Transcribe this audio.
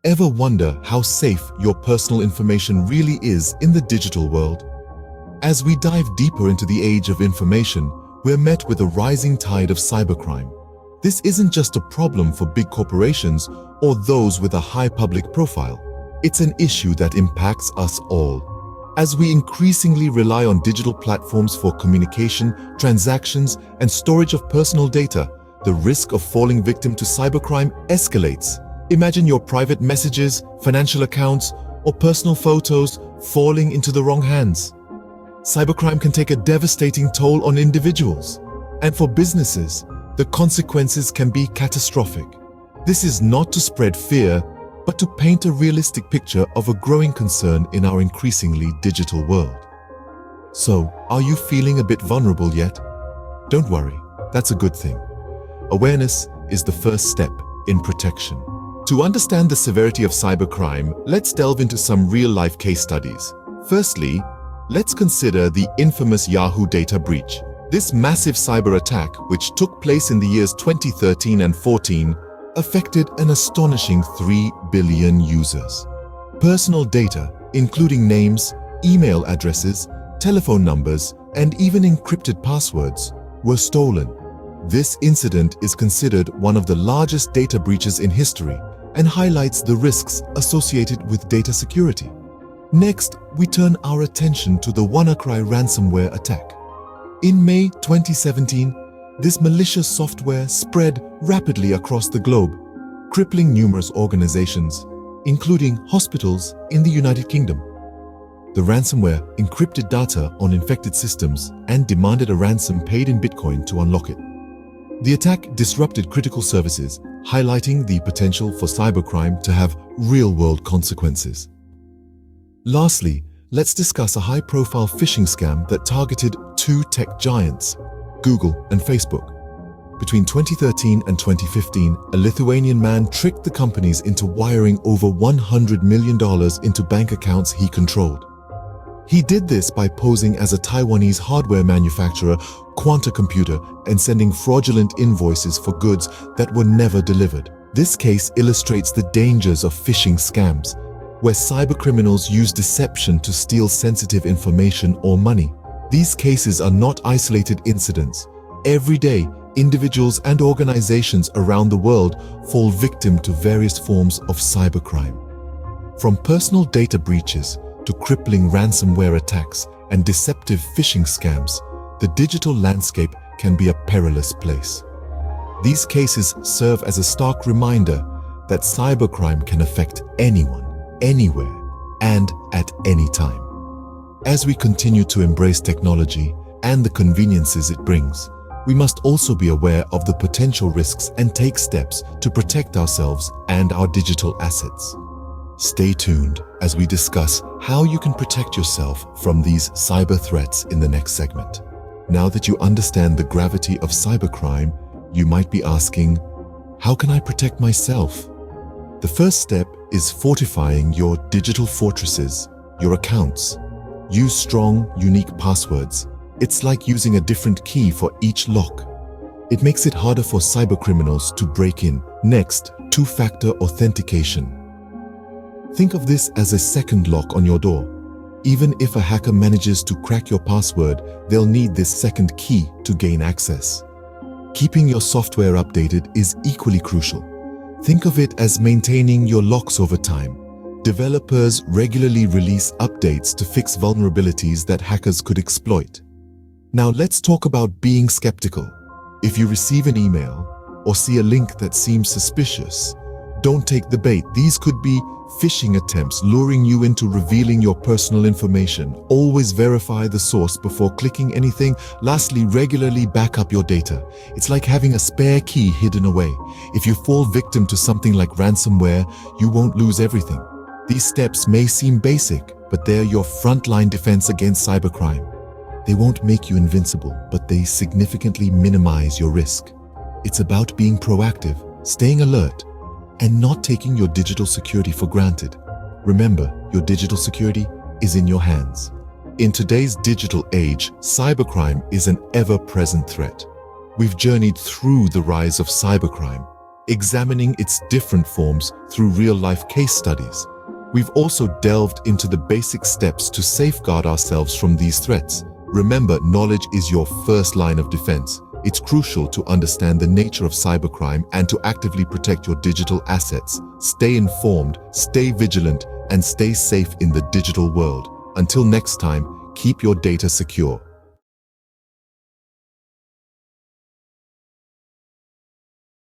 Ever wonder how safe your personal information really is in the digital world? As we dive deeper into the age of information, we're met with a rising tide of cybercrime. This isn't just a problem for big corporations or those with a high public profile. It's an issue that impacts us all. As we increasingly rely on digital platforms for communication, transactions, and storage of personal data, the risk of falling victim to cybercrime escalates. Imagine your private messages, financial accounts, or personal photos falling into the wrong hands. Cybercrime can take a devastating toll on individuals, and for businesses, the consequences can be catastrophic. This is not to spread fear, but to paint a realistic picture of a growing concern in our increasingly digital world. So, are you feeling a bit vulnerable yet? Don't worry, that's a good thing. Awareness is the first step in protection. To understand the severity of cybercrime, let's delve into some real-life case studies. Firstly, let's consider the infamous Yahoo data breach. This massive cyber attack, which took place in the years 2013 and 14, affected an astonishing 3 billion users. Personal data, including names, email addresses, telephone numbers, and even encrypted passwords, were stolen. This incident is considered one of the largest data breaches in history and highlights the risks associated with data security. Next, we turn our attention to the WannaCry ransomware attack. In May 2017, this malicious software spread rapidly across the globe, crippling numerous organizations, including hospitals in the United Kingdom. The ransomware encrypted data on infected systems and demanded a ransom paid in Bitcoin to unlock it. The attack disrupted critical services, highlighting the potential for cybercrime to have real-world consequences. Lastly, let's discuss a high-profile phishing scam that targeted two tech giants, Google and Facebook. Between 2013 and 2015, a Lithuanian man tricked the companies into wiring over $100 million into bank accounts he controlled. He did this by posing as a Taiwanese hardware manufacturer, Quanta Computer, and sending fraudulent invoices for goods that were never delivered. This case illustrates the dangers of phishing scams, where cybercriminals use deception to steal sensitive information or money. These cases are not isolated incidents. Every day, individuals and organizations around the world fall victim to various forms of cybercrime. From personal data breaches to crippling ransomware attacks and deceptive phishing scams, the digital landscape can be a perilous place. These cases serve as a stark reminder that cybercrime can affect anyone, anywhere, and at any time. As we continue to embrace technology and the conveniences it brings, we must also be aware of the potential risks and take steps to protect ourselves and our digital assets. Stay tuned as we discuss how you can protect yourself from these cyber threats in the next segment. Now that you understand the gravity of cybercrime, you might be asking, how can I protect myself? The first step is fortifying your digital fortresses, your accounts. Use strong, unique passwords. It's like using a different key for each lock. It makes it harder for cybercriminals to break in. Next, two-factor authentication. Think of this as a second lock on your door. Even if a hacker manages to crack your password, they'll need this second key to gain access. Keeping your software updated is equally crucial. Think of it as maintaining your locks over time. Developers regularly release updates to fix vulnerabilities that hackers could exploit. Now let's talk about being skeptical. If you receive an email or see a link that seems suspicious, don't take the bait. These could be phishing attempts luring you into revealing your personal information. Always verify the source before clicking anything. Lastly, regularly back up your data. It's like having a spare key hidden away. If you fall victim to something like ransomware, you won't lose everything. These steps may seem basic, but they're your frontline defense against cybercrime. They won't make you invincible, but they significantly minimize your risk. It's about being proactive, staying alert, and not taking your digital security for granted. Remember, your digital security is in your hands. In today's digital age, cybercrime is an ever-present threat. We've journeyed through the rise of cybercrime, examining its different forms through real-life case studies. We've also delved into the basic steps to safeguard ourselves from these threats. Remember, knowledge is your first line of defense. It's crucial to understand the nature of cybercrime and to actively protect your digital assets. Stay informed, stay vigilant, and stay safe in the digital world. Until next time, keep your data secure.